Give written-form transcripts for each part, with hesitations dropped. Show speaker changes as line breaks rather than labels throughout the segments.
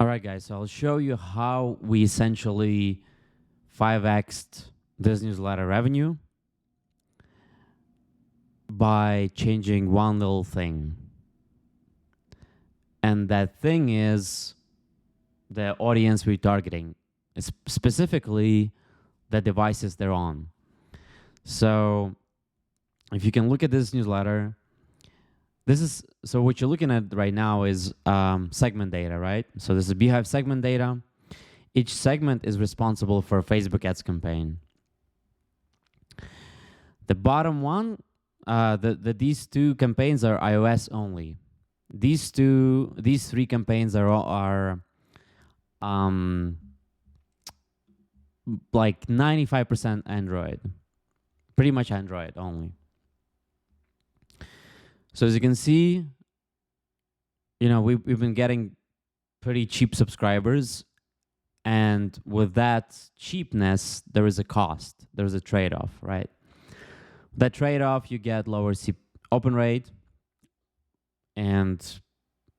All right, guys, so I'll show you how we essentially 5x'd this newsletter revenue by changing one little thing. And that thing is the audience retargeting, specifically the devices they're on. So if you can look at this newsletter, so what you're looking at right now is segment data, right? So this is Beehive segment data. Each segment is responsible for a Facebook ads campaign. The bottom one, these two campaigns are iOS only. These three campaigns are like 95% Android, pretty much Android only. So as you can see, we've been getting pretty cheap subscribers, and with that cheapness, there is a cost. There's a trade-off, right? That trade-off, you get lower open rate, and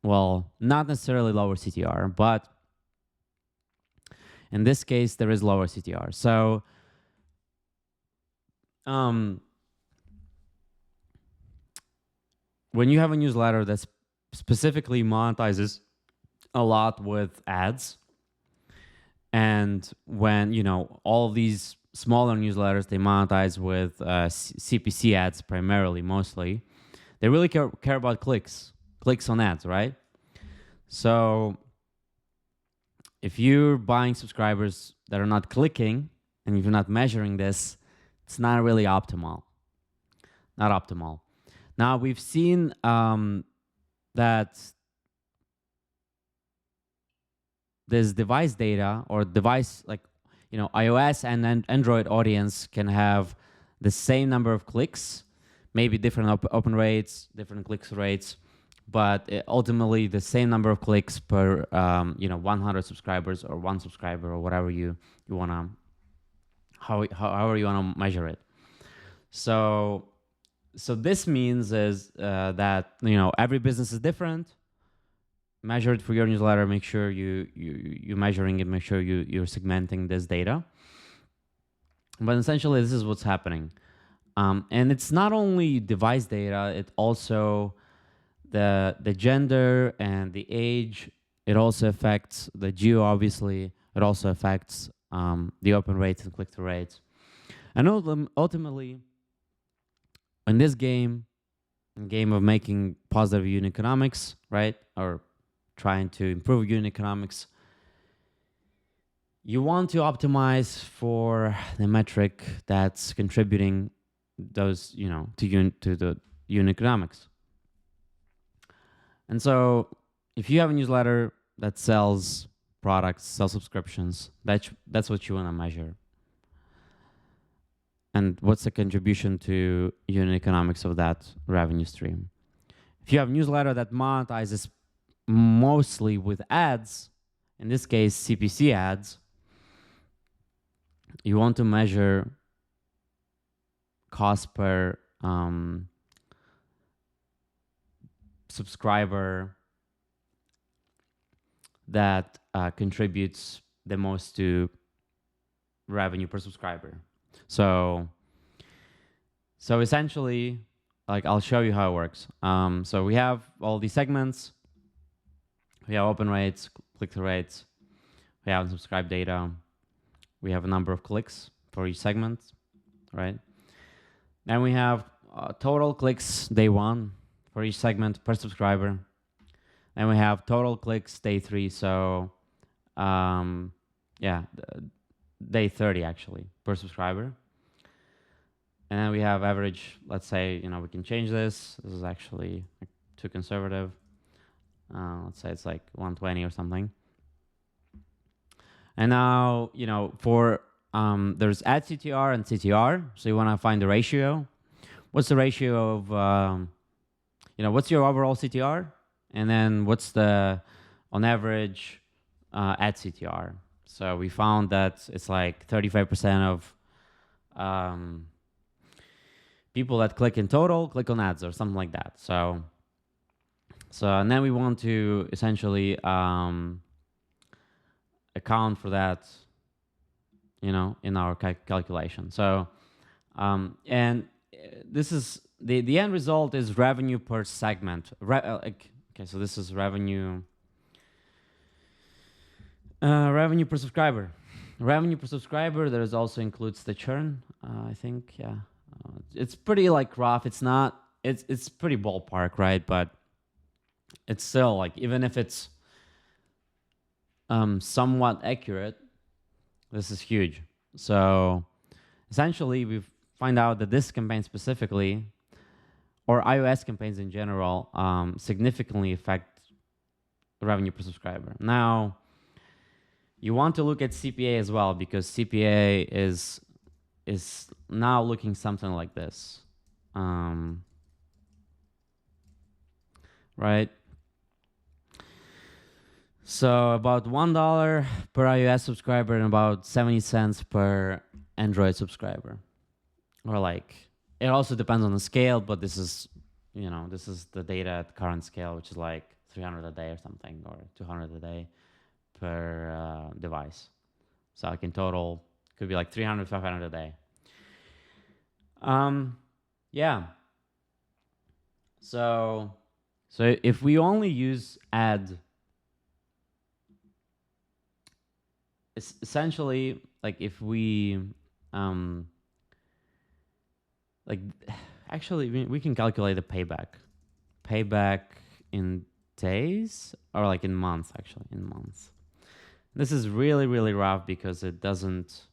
well, not necessarily lower CTR, but in this case, there is lower CTR. So when you have a newsletter that specifically monetizes a lot with ads, and when all of these smaller newsletters, they monetize with CPC ads primarily, mostly, they really care about clicks on ads, right? So if you're buying subscribers that are not clicking, and if you're not measuring this, it's not really optimal. Not optimal. Now, we've seen that this device data, or device, like, iOS and Android audience can have the same number of clicks, maybe different open rates, different clicks rates, but ultimately the same number of clicks per 100 subscribers, or one subscriber, or whatever you want to, however you want to measure it. So this means is that every business is different. Measure it for your newsletter. Make sure you're measuring it. Make sure you're segmenting this data. But essentially, this is what's happening, and it's not only device data. It also the gender and the age. It also affects the geo. Obviously, it also affects the open rates and click-through rates, and ultimately, in this game of making positive unit economics, right, or trying to improve unit economics, you want to optimize for the metric that's contributing those, to the unit economics. And so if you have a newsletter that sells products, sells subscriptions, that's what you want to measure. And what's the contribution to unit economics of that revenue stream? If you have a newsletter that monetizes mostly with ads, in this case CPC ads, you want to measure cost per subscriber that contributes the most to revenue per subscriber. So essentially, like, I'll show you how it works. So we have all these segments. We have open rates, click-through rates. We have subscribe data. We have a number of clicks for each segment, right? Then we have total clicks day one for each segment per subscriber. Then we have total clicks day 3. So day 30 actually per subscriber. And then we have average. Let's say we can change this. This is actually too conservative. Let's say it's like 120 or something. And now for there's ad CTR and CTR. So you want to find the ratio. What's the ratio of what's your overall CTR, and then what's the on average ad CTR. So we found that it's like 35% of people that click in total click on ads or something like that. So and then we want to essentially account for that, you know, in our calculation. So and this is the end result is revenue per segment. Okay, so this is revenue revenue per subscriber. Revenue per subscriber. There is also includes the churn. I think, yeah, it's pretty like rough. It's not. It's pretty ballpark, right? But it's still like, even if it's somewhat accurate, this is huge. So essentially, we find out that this campaign specifically, or iOS campaigns in general, significantly affect revenue per subscriber. Now, you want to look at CPA as well, because CPA is now looking something like this, right? So about $1 per iOS subscriber and about 70 cents per Android subscriber. Or like, it also depends on the scale, but this is, you know, this is the data at current scale, which is like 300 a day or something, or 200 a day per device. So like in total, could be like 300, 500 a day. Yeah. So if we only use ad, essentially, like if we like, actually we can calculate the payback in days, or like in months, actually in months. This is really, really rough because it doesn't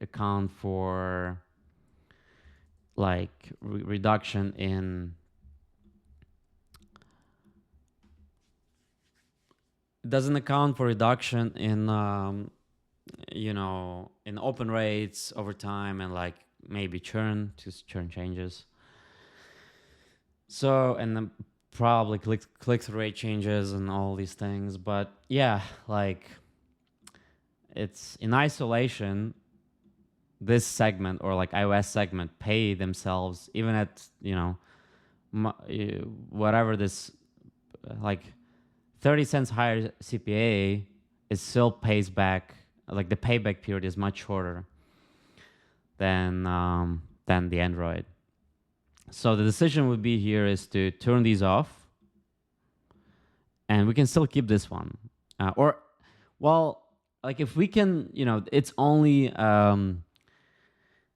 account for like reduction in, it doesn't account for reduction in you know, in open rates over time, and like maybe churn changes. So, and then probably click-through rate changes and all these things. But yeah, like, it's in isolation, this segment, or like iOS segment, pay themselves even at, you know, whatever this, like 30 cents higher CPA, it still pays back. Like the payback period is much shorter than the Android. So the decision would be here is to turn these off, and we can still keep this one, or, well, like if we can, you know, it's only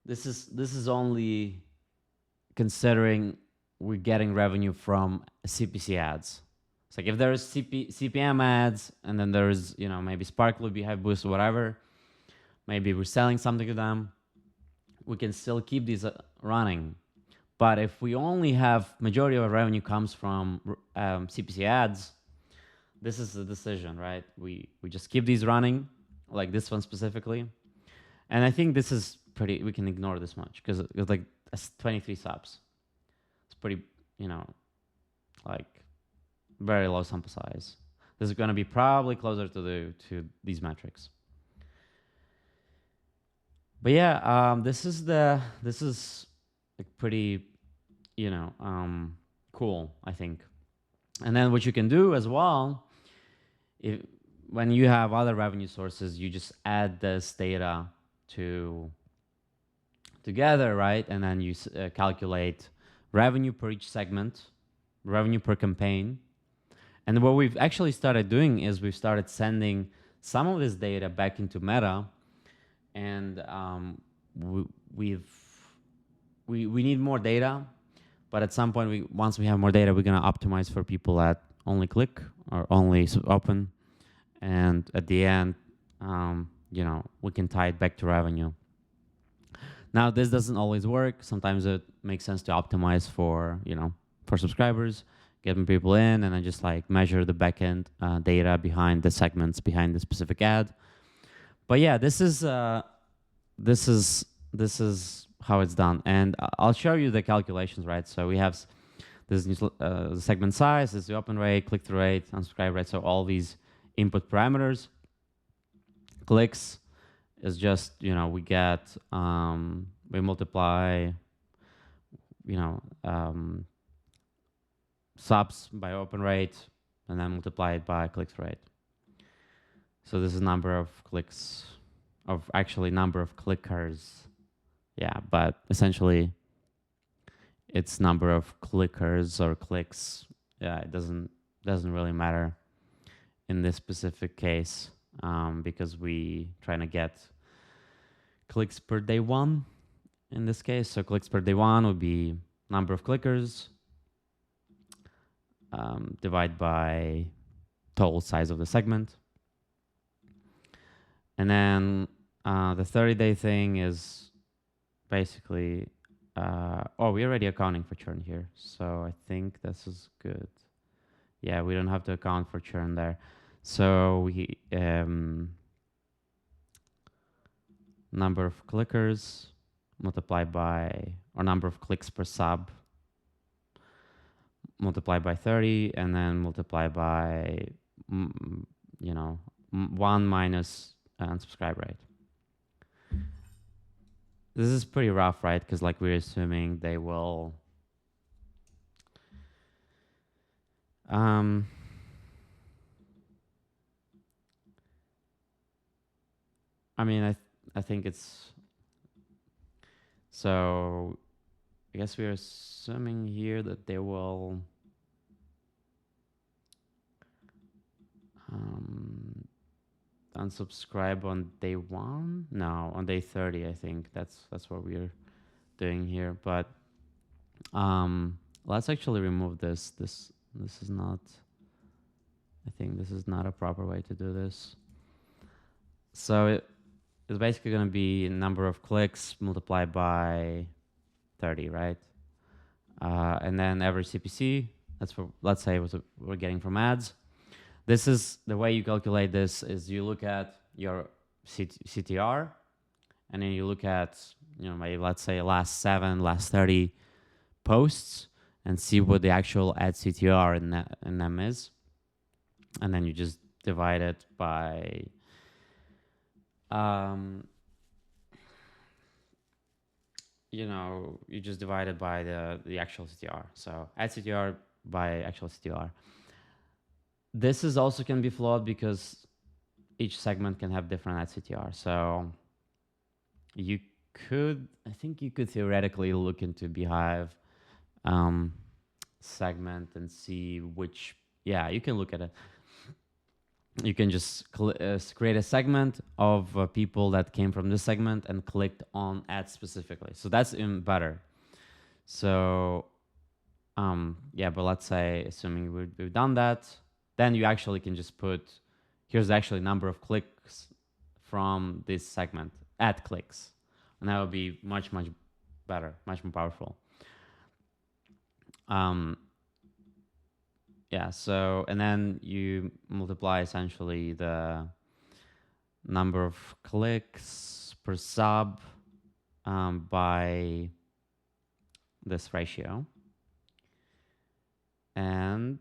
this is only considering we're getting revenue from CPC ads. It's like if there's CPM ads, and then there's, you know, maybe Sparkly, Beehive Boost, or whatever, maybe we're selling something to them, we can still keep these running. But if we only have, majority of our revenue comes from CPC ads, this is the decision, right? We just keep these running, like this one specifically. And I think this is pretty, we can ignore this much, because it's like 23 subs. It's pretty, you know, like very low sample size. This is going to be probably closer to these metrics. But yeah, this is like pretty, you know, cool, I think. And then what you can do as well, when you have other revenue sources, you just add this data together, right? And then you calculate revenue per each segment, revenue per campaign. And what we've actually started doing is we've started sending some of this data back into Meta, and we need more data. But at some point, once we have more data, we're gonna optimize for people that only click or only open, and at the end, you know, we can tie it back to revenue. Now, this doesn't always work. Sometimes it makes sense to optimize for, you know, for subscribers, getting people in, and then just like measure the backend data behind the segments, behind the specific ad. But yeah, this is how it's done, and I'll show you the calculations, right? So we have this the segment size, this is the open rate, click-through rate, unsubscribe rate. So all these input parameters. Clicks is just, you know, we get we multiply, you know, subs by open rate, and then multiply it by clicks per rate. So this is number of clicks, of actually number of clickers. Yeah, but essentially it's number of clickers or clicks. Yeah, it doesn't really matter in this specific case, because we trying to get clicks per day one in this case. So clicks per day one would be number of clickers divided by total size of the segment. And then the 30-day thing is basically, we're already accounting for churn here. So I think this is good. Yeah, we don't have to account for churn there. So we number of clickers multiplied by, or number of clicks per sub multiplied by 30, and then multiply by 1 minus unsubscribe rate. This is pretty rough, right? Because like we're assuming they will I mean, I think it's, so I guess we're assuming here that they will unsubscribe on day 1. No, on day 30. I think that's what we're doing here. But let's actually remove this. This is not, I think this is not a proper way to do this. So it's basically going to be number of clicks multiplied by 30, right? And then average CPC, that's what, let's say, what we're getting from ads. This is the way you calculate this, is you look at your CTR, and then you look at, maybe let's say last 30 posts, and see what the actual ad CTR in them is. And then you just divide it by you just divide it by the actual CTR. So ad CTR by actual CTR. This is also can be flawed because each segment can have different ad CTR. So I think you could theoretically look into Beehive segment and see which, you can look at it. You can just create a segment of people that came from this segment and clicked on ads specifically. So that's even better. So, but let's say, assuming we've done that, then you actually can just put, here's actually number of clicks from this segment, ad clicks. And that would be much, much better, much more powerful. So, and then you multiply essentially the number of clicks per sub by this ratio. And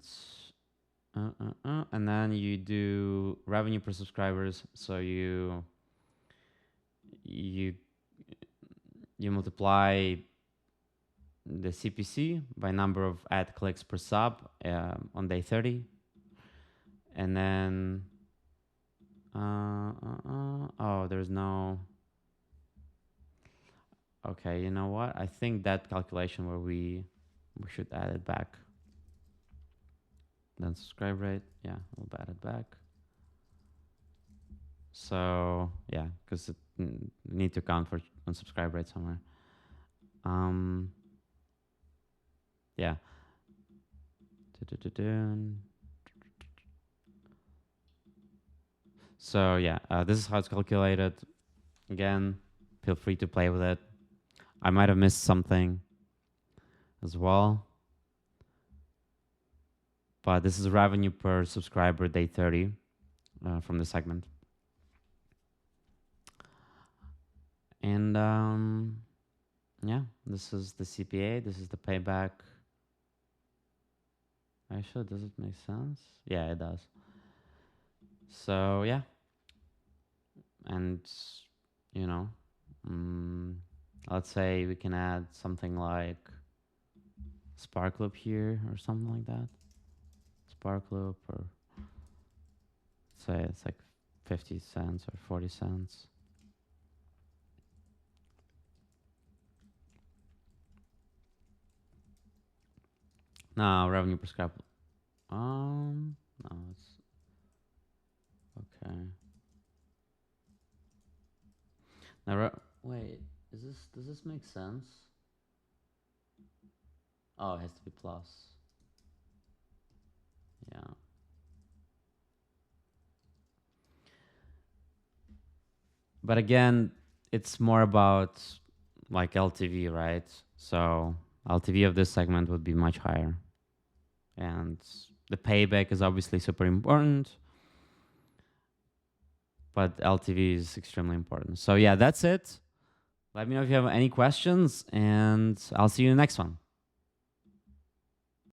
then you do revenue per subscribers. So you multiply the CPC by number of ad clicks per sub on day 30, and then there's no, okay, you know what, I think that calculation where we should add it back, then subscribe rate, we'll add it back. So because it need to count for unsubscribe rate somewhere. So this is how it's calculated. Again, feel free to play with it. I might have missed something as well, but this is revenue per subscriber day 30 from the segment. And this is the CPA, this is the payback. Actually, does it make sense? Yeah, it does. So and let's say we can add something like Spark Loop here or something like that. Spark Loop, or say it's like 50 cents or 40 cents. No, revenue per scrap. No, it's okay. Now, wait, does this make sense? Oh, it has to be plus. Yeah. But again, it's more about like LTV, right? So LTV of this segment would be much higher. And the payback is obviously super important, but LTV is extremely important. So yeah, that's it. Let me know if you have any questions, and I'll see you in the next one.